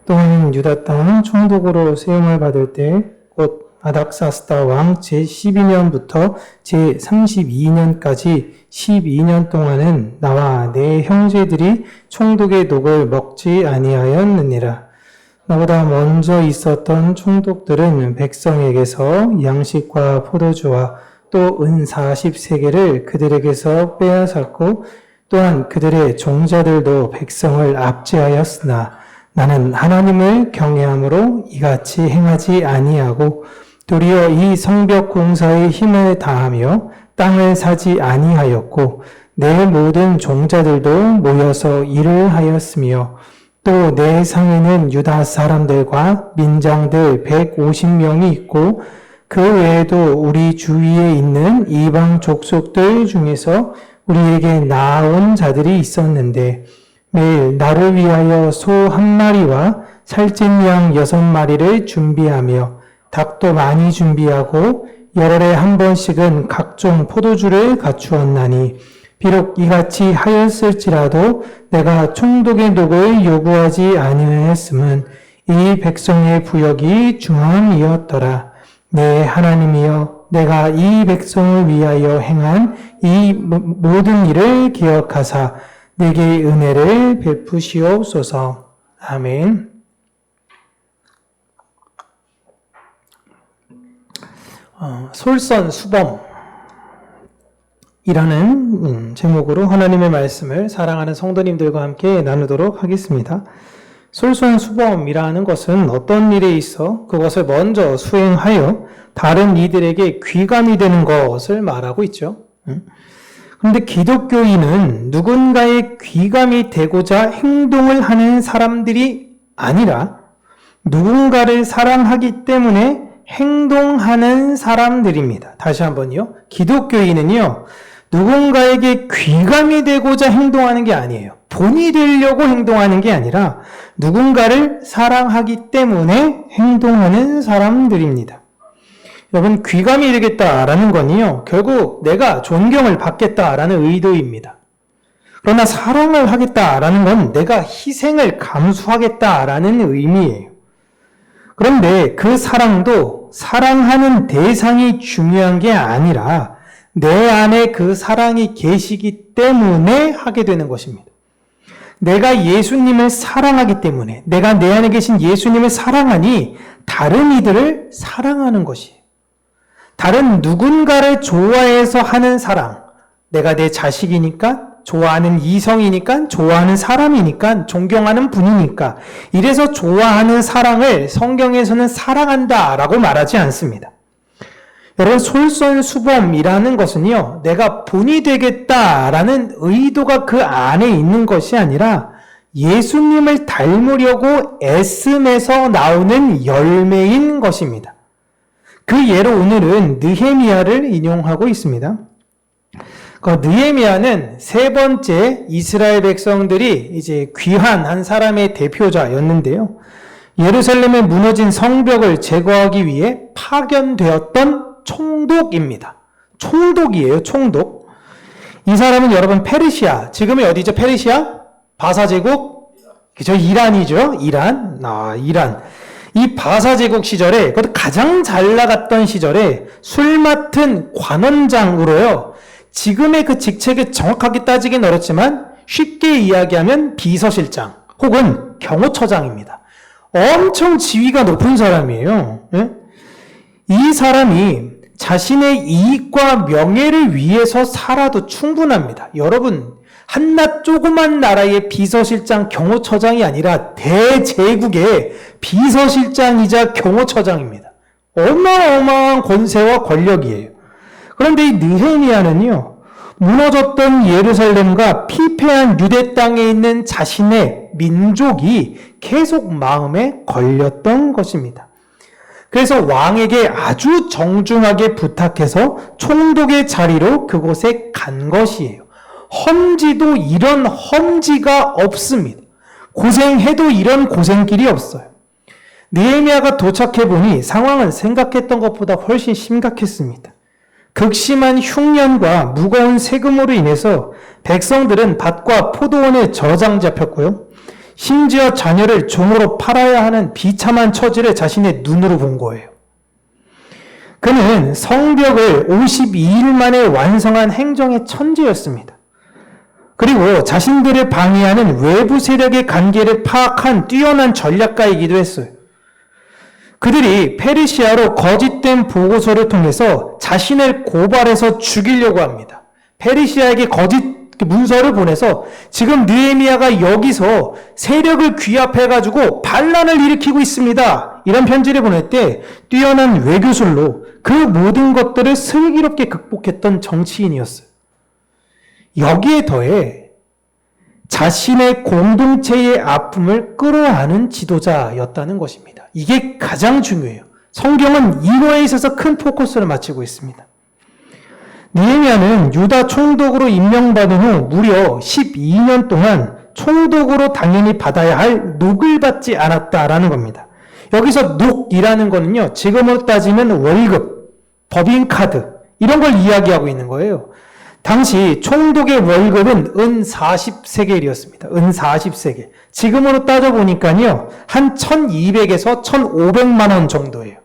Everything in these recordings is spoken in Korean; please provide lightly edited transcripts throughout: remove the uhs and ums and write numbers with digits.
또한 유다 땅은 총독으로 세움을 받을 때 곧 아닥사스다 왕 제12년부터 제32년까지 12년 동안은 나와 내 형제들이 총독의 녹을 먹지 아니하였느니라. 나보다 먼저 있었던 총독들은 백성에게서 양식과 포도주와 또 은 40세겔을 그들에게서 빼앗았고 또한 그들의 종자들도 백성을 압제하였으나 나는 하나님을 경외함으로 이같이 행하지 아니하고 도리어 이 성벽 공사에 힘을 다하며 땅을 사지 아니하였고 내 모든 종자들도 모여서 일을 하였으며 또 내 상에는 유다 사람들과 민장들 150명이 있고 그 외에도 우리 주위에 있는 이방 족속들 중에서 우리에게 나아온 자들이 있었는데 매일 나를 위하여 소 한 마리와 살찐 양 6마리를 준비하며 닭도 많이 준비하고 열흘에 한 번씩은 각종 포도주를 갖추었나니 비록 이같이 하였을지라도 내가 총독의 녹을 요구하지 아니하였음은 이 백성의 부역이 중함이었더라. 내 하나님이여 내가 이 백성을 위하여 행한 이 모든 일을 기억하사 내게 은혜를 베푸시옵소서. 아멘. 솔선수범이라는 제목으로 하나님의 말씀을 사랑하는 성도님들과 함께 나누도록 하겠습니다. 솔선수범이라는 것은 어떤 일에 있어 그것을 먼저 수행하여 다른 이들에게 귀감이 되는 것을 말하고 있죠. 그런데 기독교인은 누군가의 귀감이 되고자 행동을 하는 사람들이 아니라 누군가를 사랑하기 때문에 행동하는 사람들입니다. 다시 한번요. 기독교인은요, 누군가에게 귀감이 되고자 행동하는 게 아니에요. 본이 되려고 행동하는 게 아니라 누군가를 사랑하기 때문에 행동하는 사람들입니다. 여러분, 귀감이 되겠다라는 건요, 결국 내가 존경을 받겠다라는 의도입니다. 그러나 사랑을 하겠다라는 건 내가 희생을 감수하겠다라는 의미예요. 그런데 그 사랑도 사랑하는 대상이 중요한 게 아니라 내 안에 그 사랑이 계시기 때문에 하게 되는 것입니다. 내가 예수님을 사랑하기 때문에, 내가 내 안에 계신 예수님을 사랑하니 다른 이들을 사랑하는 것이에요. 다른 누군가를 좋아해서 하는 사랑, 내가 내 자식이니까, 좋아하는 이성이니까, 좋아하는 사람이니까, 존경하는 분이니까, 이래서 좋아하는 사랑을 성경에서는 사랑한다라고 말하지 않습니다. 여러분, 솔선수범이라는 것은요, 내가 본이 되겠다라는 의도가 그 안에 있는 것이 아니라 예수님을 닮으려고 애씀에서 나오는 열매인 것입니다. 그 예로 오늘은 느헤미야를 인용하고 있습니다. 그 느헤미야는 세 번째 이스라엘 백성들이 이제 귀환 한 사람의 대표자였는데요. 예루살렘에 무너진 성벽을 제거하기 위해 파견되었던 총독입니다. 총독이에요, 총독. 이 사람은 여러분 페르시아, 지금의 어디죠? 페르시아? 바사제국? 그죠? 이란이죠? 이란. 이란. 이 바사제국 시절에, 그것도 가장 잘 나갔던 시절에 술 맡은 관원장으로요, 지금의 그 직책을 정확하게 따지긴 어렵지만 쉽게 이야기하면 비서실장 혹은 경호처장입니다. 엄청 지위가 높은 사람이에요. 예? 이 사람이 자신의 이익과 명예를 위해서 살아도 충분합니다. 여러분, 한낱 조그만 나라의 비서실장 경호처장이 아니라 대제국의 비서실장이자 경호처장입니다. 어마어마한 권세와 권력이에요. 그런데 이 느헤미야는요, 무너졌던 예루살렘과 피폐한 유대 땅에 있는 자신의 민족이 계속 마음에 걸렸던 것입니다. 그래서 왕에게 아주 정중하게 부탁해서 총독의 자리로 그곳에 간 것이에요. 험지도 이런 험지가 없습니다. 고생해도 이런 고생길이 없어요. 느헤미야가 도착해보니 상황은 생각했던 것보다 훨씬 심각했습니다. 극심한 흉년과 무거운 세금으로 인해서 백성들은 밭과 포도원에 저장 잡혔고요. 심지어 자녀를 종으로 팔아야 하는 비참한 처지를 자신의 눈으로 본 거예요. 그는 성벽을 52일 만에 완성한 행정의 천재였습니다. 그리고 자신들을 방해하는 외부 세력의 관계를 파악한 뛰어난 전략가이기도 했어요. 그들이 페르시아로 거짓된 보고서를 통해서 자신을 고발해서 죽이려고 합니다. 페르시아에게 거짓 문서를 보내서 지금 느헤미야가 여기서 세력을 귀합해가지고 반란을 일으키고 있습니다. 이런 편지를 보낼 때 뛰어난 외교술로 그 모든 것들을 슬기롭게 극복했던 정치인이었어요. 여기에 더해 자신의 공동체의 아픔을 끌어안은 지도자였다는 것입니다. 이게 가장 중요해요. 성경은 이거에 있어서 큰 포커스를 맞추고 있습니다. 느헤미야는 유다 총독으로 임명받은 후 무려 12년 동안 총독으로 당연히 받아야 할 녹을 받지 않았다라는 겁니다. 여기서 녹이라는 거는요, 지금으로 따지면 월급, 법인카드 이런 걸 이야기하고 있는 거예요. 당시 총독의 월급은 은 40세겔이었습니다. 은 40세겔. 지금으로 따져보니까요, 한 1200에서 1500만 원 정도예요.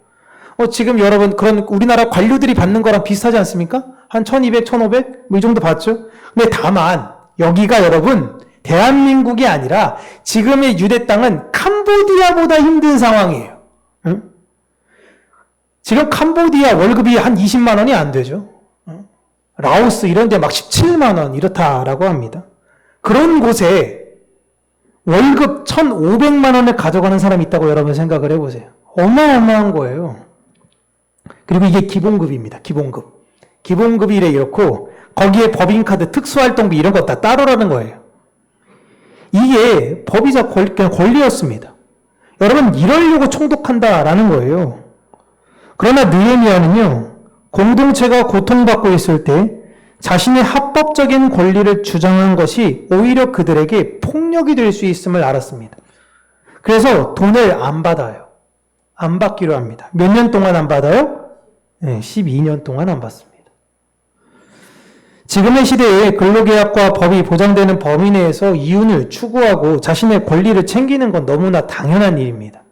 지금 여러분, 그런 우리나라 관료들이 받는 거랑 비슷하지 않습니까? 한 1200, 1500? 뭐 이 정도 받죠? 근데 다만, 여기가 여러분, 대한민국이 아니라 지금의 유대 땅은 캄보디아보다 힘든 상황이에요. 응? 지금 캄보디아 월급이 한 20만 원이 안 되죠. 라오스 이런 데 막 17만 원 이렇다라고 합니다. 그런 곳에 월급 1,500만 원을 가져가는 사람이 있다고 여러분 생각을 해보세요. 어마어마한 거예요. 그리고 이게 기본급입니다. 기본급. 기본급이 이렇고 거기에 법인카드, 특수활동비 이런 거 다 따로라는 거예요. 이게 법이자 권리였습니다. 여러분 이러려고 총독한다라는 거예요. 그러나 느헤미야는요, 공동체가 고통받고 있을 때 자신의 합법적인 권리를 주장한 것이 오히려 그들에게 폭력이 될 수 있음을 알았습니다. 그래서 돈을 안 받아요. 안 받기로 합니다. 몇 년 동안 안 받아요? 네, 12년 동안 안 받습니다. 지금의 시대에 근로계약과 법이 보장되는 범위 내에서 이윤을 추구하고 자신의 권리를 챙기는 건 너무나 당연한 일입니다.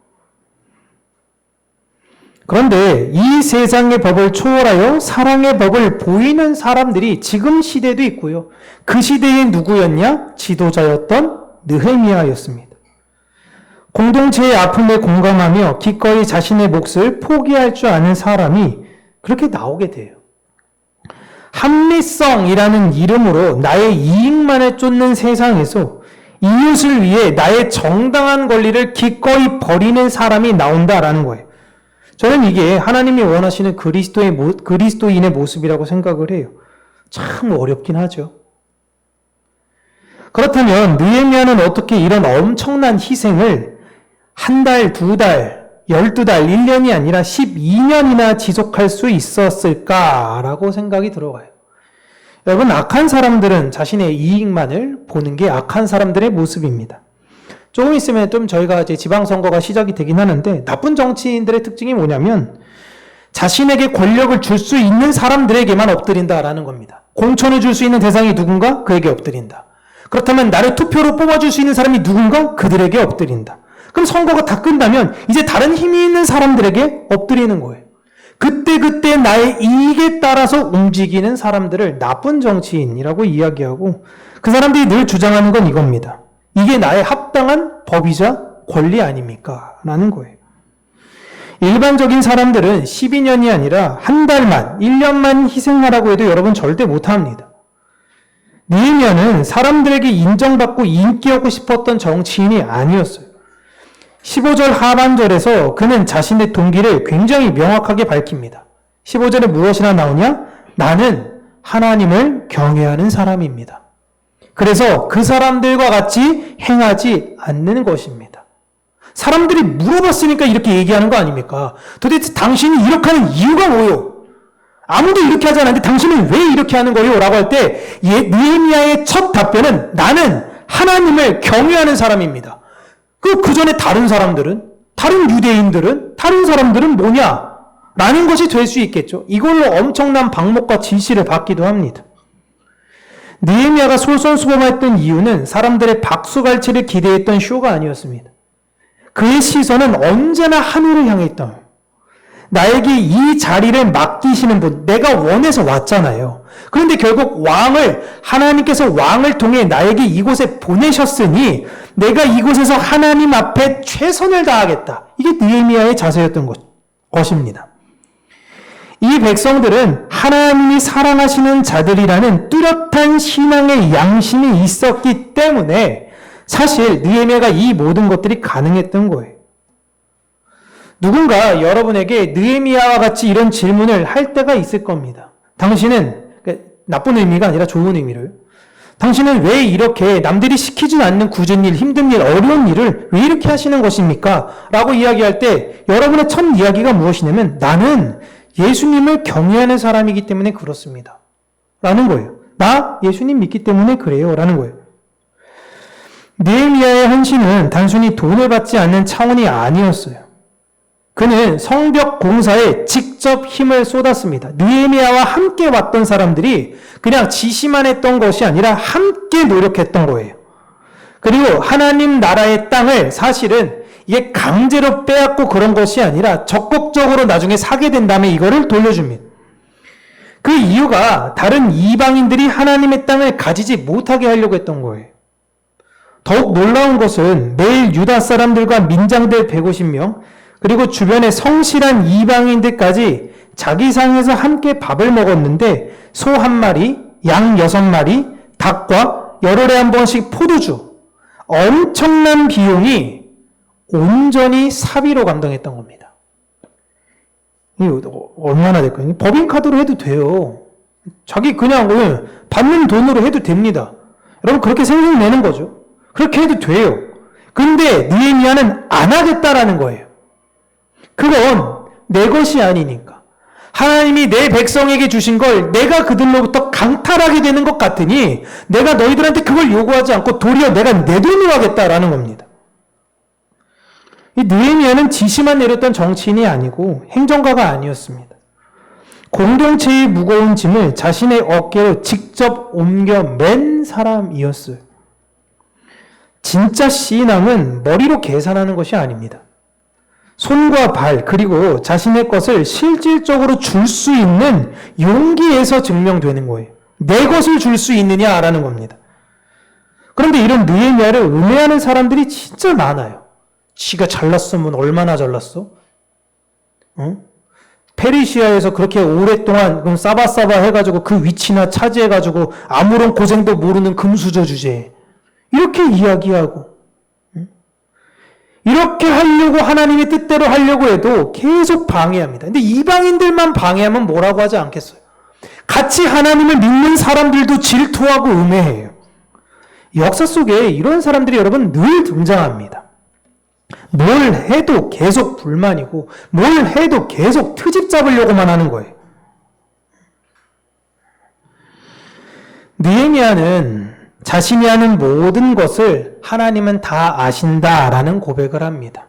그런데 이 세상의 법을 초월하여 사랑의 법을 보이는 사람들이 지금 시대도 있고요. 그 시대에 누구였냐? 지도자였던 느헤미야였습니다. 공동체의 아픔에 공감하며 기꺼이 자신의 몫을 포기할 줄 아는 사람이 그렇게 나오게 돼요. 합리성이라는 이름으로 나의 이익만을 쫓는 세상에서 이웃을 위해 나의 정당한 권리를 기꺼이 버리는 사람이 나온다라는 거예요. 저는 이게 하나님이 원하시는 그리스도인의 모습이라고 생각을 해요. 참 어렵긴 하죠. 그렇다면 느헤미야는 어떻게 이런 엄청난 희생을 한 달, 두 달, 12달, 1년이 아니라 12년이나 지속할 수 있었을까라고 생각이 들어가요. 여러분, 악한 사람들은 자신의 이익만을 보는 게 악한 사람들의 모습입니다. 조금 있으면 좀 저희가 이제 지방선거가 시작이 되긴 하는데, 나쁜 정치인들의 특징이 뭐냐면 자신에게 권력을 줄 수 있는 사람들에게만 엎드린다라는 겁니다. 공천을 줄 수 있는 대상이 누군가? 그에게 엎드린다. 그렇다면 나를 투표로 뽑아줄 수 있는 사람이 누군가? 그들에게 엎드린다. 그럼 선거가 다 끝나면 이제 다른 힘이 있는 사람들에게 엎드리는 거예요. 그때 나의 이익에 따라서 움직이는 사람들을 나쁜 정치인이라고 이야기하고, 그 사람들이 늘 주장하는 건 이겁니다. 이게 나의 합당한 법이자 권리 아닙니까? 라는 거예요. 일반적인 사람들은 12년이 아니라 한 달만, 1년만 희생하라고 해도 여러분 절대 못합니다. 느헤미야는 사람들에게 인정받고 인기하고 싶었던 정치인이 아니었어요. 15절 하반절에서 그는 자신의 동기를 굉장히 명확하게 밝힙니다. 15절에 무엇이나 나오냐? 나는 하나님을 경외하는 사람입니다. 그래서 그 사람들과 같이 행하지 않는 것입니다. 사람들이 물어봤으니까 이렇게 얘기하는 거 아닙니까? 도대체 당신이 이렇게 하는 이유가 뭐요? 아무도 이렇게 하지 않았는데 당신은 왜 이렇게 하는 거요? 라고 할 때 느헤미야의 첫 답변은 나는 하나님을 경외하는 사람입니다. 그 전에 다른 사람들은, 다른 유대인들은, 다른 사람들은 뭐냐? 라는 것이 될 수 있겠죠. 이걸로 엄청난 방목과 지시를 받기도 합니다. 느헤미야가 솔선수범했던 이유는 사람들의 박수갈채를 기대했던 쇼가 아니었습니다. 그의 시선은 언제나 하늘을 향해 있다. 나에게 이 자리를 맡기시는 분, 내가 원해서 왔잖아요. 그런데 결국 하나님께서 왕을 통해 나에게 이곳에 보내셨으니 내가 이곳에서 하나님 앞에 최선을 다하겠다. 이게 느헤미야의 자세였던 것입니다. 이 백성들은 하나님이 사랑하시는 자들이라는 뚜렷한 신앙의 양심이 있었기 때문에 사실 느헤미야가 이 모든 것들이 가능했던 거예요. 누군가 여러분에게 느헤미야와 같이 이런 질문을 할 때가 있을 겁니다. 당신은, 나쁜 의미가 아니라 좋은 의미로요. 당신은 왜 이렇게 남들이 시키지 않는 굳은 일, 힘든 일, 어려운 일을 왜 이렇게 하시는 것입니까? 라고 이야기할 때 여러분의 첫 이야기가 무엇이냐면 나는 예수님을 경외하는 사람이기 때문에 그렇습니다. 라는 거예요. 나 예수님 믿기 때문에 그래요. 라는 거예요. 느헤미야의 헌신은 단순히 돈을 받지 않는 차원이 아니었어요. 그는 성벽 공사에 직접 힘을 쏟았습니다. 느헤미야와 함께 왔던 사람들이 그냥 지시만 했던 것이 아니라 함께 노력했던 거예요. 그리고 하나님 나라의 땅을 사실은 이게 강제로 빼앗고 그런 것이 아니라 적극적으로 나중에 사게 된 다음에 이거를 돌려줍니다. 그 이유가 다른 이방인들이 하나님의 땅을 가지지 못하게 하려고 했던 거예요. 더욱 놀라운 것은 매일 유다 사람들과 민장들 150명 그리고 주변의 성실한 이방인들까지 자기 상에서 함께 밥을 먹었는데 소 1마리, 양 6마리, 닭과 열흘에 한 번씩 포도주, 엄청난 비용이 온전히 사비로 감당했던 겁니다. 이거 얼마나 될까요? 법인카드로 해도 돼요. 자기 그냥 받는 돈으로 해도 됩니다. 여러분 그렇게 생각내는 거죠. 그렇게 해도 돼요. 근데 느헤미야는 안 하겠다라는 거예요. 그건 내 것이 아니니까. 하나님이 내 백성에게 주신 걸 내가 그들로부터 강탈하게 되는 것 같으니 내가 너희들한테 그걸 요구하지 않고 도리어 내가 내 돈으로 하겠다라는 겁니다. 이 느헤미야는 지시만 내렸던 정치인이 아니고 행정가가 아니었습니다. 공동체의 무거운 짐을 자신의 어깨로 직접 옮겨 맨 사람이었어요. 진짜 신앙은 머리로 계산하는 것이 아닙니다. 손과 발 그리고 자신의 것을 실질적으로 줄 수 있는 용기에서 증명되는 거예요. 내 것을 줄 수 있느냐라는 겁니다. 그런데 이런 느헤미야를 음해하는 사람들이 진짜 많아요. 지가 잘났으면 얼마나 잘났어? 페르시아에서 그렇게 오랫동안 싸바싸바 해가지고 그 위치나 차지해가지고 아무런 고생도 모르는 금수저 주제에 이렇게 이야기하고 이렇게 하려고 하나님의 뜻대로 하려고 해도 계속 방해합니다. 근데 이방인들만 방해하면 뭐라고 하지 않겠어요? 같이 하나님을 믿는 사람들도 질투하고 음해해요. 역사 속에 이런 사람들이 여러분 늘 등장합니다. 뭘 해도 계속 불만이고 뭘 해도 계속 트집 잡으려고만 하는 거예요. 느헤미야는 자신이 하는 모든 것을 하나님은 다 아신다라는 고백을 합니다.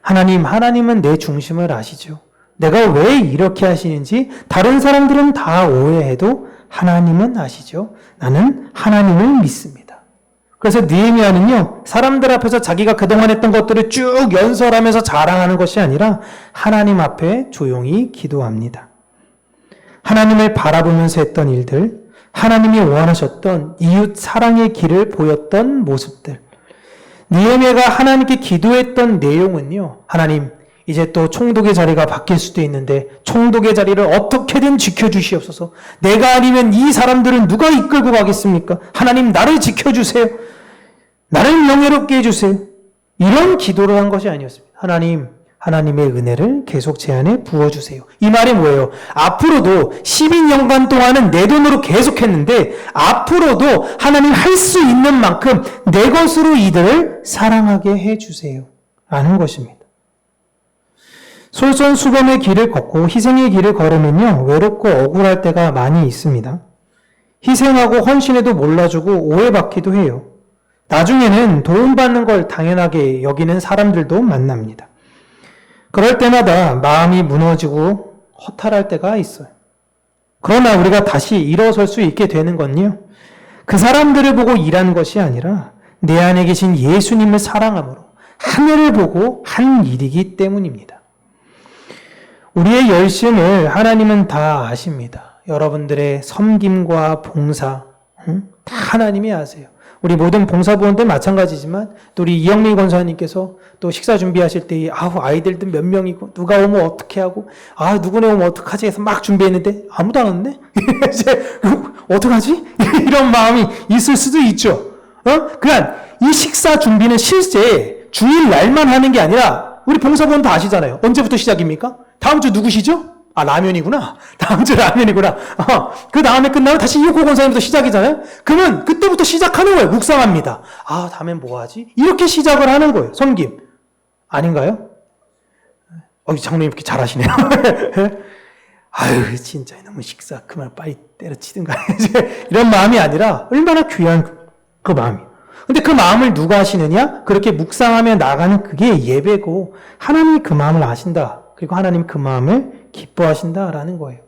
하나님은 내 중심을 아시죠. 내가 왜 이렇게 하시는지 다른 사람들은 다 오해해도 하나님은 아시죠. 나는 하나님을 믿습니다. 그래서 느헤미야는요, 사람들 앞에서 자기가 그동안 했던 것들을 쭉 연설하면서 자랑하는 것이 아니라 하나님 앞에 조용히 기도합니다. 하나님을 바라보면서 했던 일들, 하나님이 원하셨던 이웃 사랑의 길을 보였던 모습들. 느헤미야가 하나님께 기도했던 내용은요. 하나님, 이제 또 총독의 자리가 바뀔 수도 있는데 총독의 자리를 어떻게든 지켜주시옵소서. 내가 아니면 이 사람들은 누가 이끌고 가겠습니까? 하나님, 나를 지켜주세요. 나를 명예롭게 해주세요. 이런 기도를 한 것이 아니었습니다. 하나님의 은혜를 계속 제 안에 부어주세요. 이 말이 뭐예요? 앞으로도 12년간 동안은 내 돈으로 계속했는데 앞으로도 하나님 할 수 있는 만큼 내 것으로 이들을 사랑하게 해주세요. 라는 것입니다. 솔선수범의 길을 걷고 희생의 길을 걸으면요, 외롭고 억울할 때가 많이 있습니다. 희생하고 헌신해도 몰라주고 오해받기도 해요. 나중에는 도움받는 걸 당연하게 여기는 사람들도 만납니다. 그럴 때마다 마음이 무너지고 허탈할 때가 있어요. 그러나 우리가 다시 일어설 수 있게 되는 건요, 그 사람들을 보고 일한 것이 아니라 내 안에 계신 예수님을 사랑함으로 하늘을 보고 한 일이기 때문입니다. 우리의 열심을 하나님은 다 아십니다. 여러분들의 섬김과 봉사, 다 하나님이 아세요. 우리 모든 봉사부원들 마찬가지지만 또 우리 이영미 권사님께서 또 식사 준비하실 때 아이들도 몇 명이고 누가 오면 어떻게 하고 누구네 오면 어떡하지 해서 막 준비했는데 아무도 안 왔네? 이제 어떡하지? 이런 마음이 있을 수도 있죠. 그냥 이 식사 준비는 실제 주일 날만 하는 게 아니라 우리 봉사부원 다 아시잖아요. 언제부터 시작입니까? 다음 주 누구시죠? 라면이구나. 다음 주 라면이구나. 그 다음에 끝나면 다시 이호코 권사님부터 시작이잖아요. 그러면 그때부터 시작하는 거예요. 묵상합니다. 다음엔 뭐 하지? 이렇게 시작을 하는 거예요. 섬김. 아닌가요? 장로님 이렇게 잘하시네요. 진짜 너무 식사 그만 빨리 때려치든가. 이런 마음이 아니라 얼마나 귀한 그 마음이에요. 근데 그 마음을 누가 하시느냐? 그렇게 묵상하며 나가는 그게 예배고 하나님이 그 마음을 아신다. 그리고 하나님 그 마음을 기뻐하신다라는 거예요.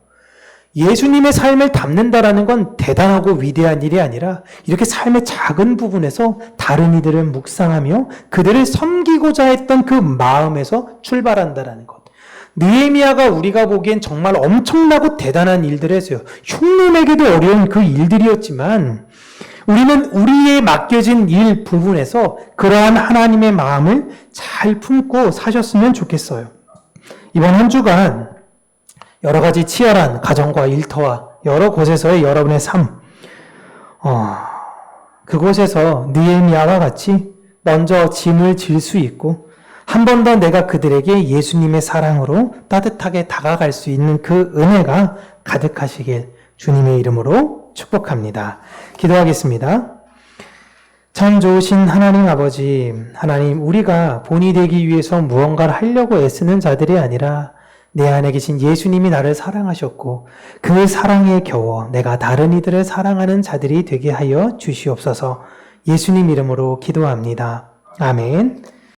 예수님의 삶을 담는다라는 건 대단하고 위대한 일이 아니라 이렇게 삶의 작은 부분에서 다른 이들을 묵상하며 그들을 섬기고자 했던 그 마음에서 출발한다라는 것. 느헤미야가 우리가 보기엔 정말 엄청나고 대단한 일들을 했어요. 흉노에게도 어려운 그 일들이었지만 우리는 우리의 맡겨진 일 부분에서 그러한 하나님의 마음을 잘 품고 사셨으면 좋겠어요. 이번 한 주간 여러 가지 치열한 가정과 일터와 여러 곳에서의 여러분의 삶, 그곳에서 느헤미야와 같이 먼저 짐을 질 수 있고 한 번 더 내가 그들에게 예수님의 사랑으로 따뜻하게 다가갈 수 있는 그 은혜가 가득하시길 주님의 이름으로 축복합니다. 기도하겠습니다. 참 좋으신 하나님 아버지, 하나님 우리가 본이 되기 위해서 무언가를 하려고 애쓰는 자들이 아니라 내 안에 계신 예수님이 나를 사랑하셨고 그 사랑에 겨워 내가 다른 이들을 사랑하는 자들이 되게 하여 주시옵소서. 예수님 이름으로 기도합니다. 아멘.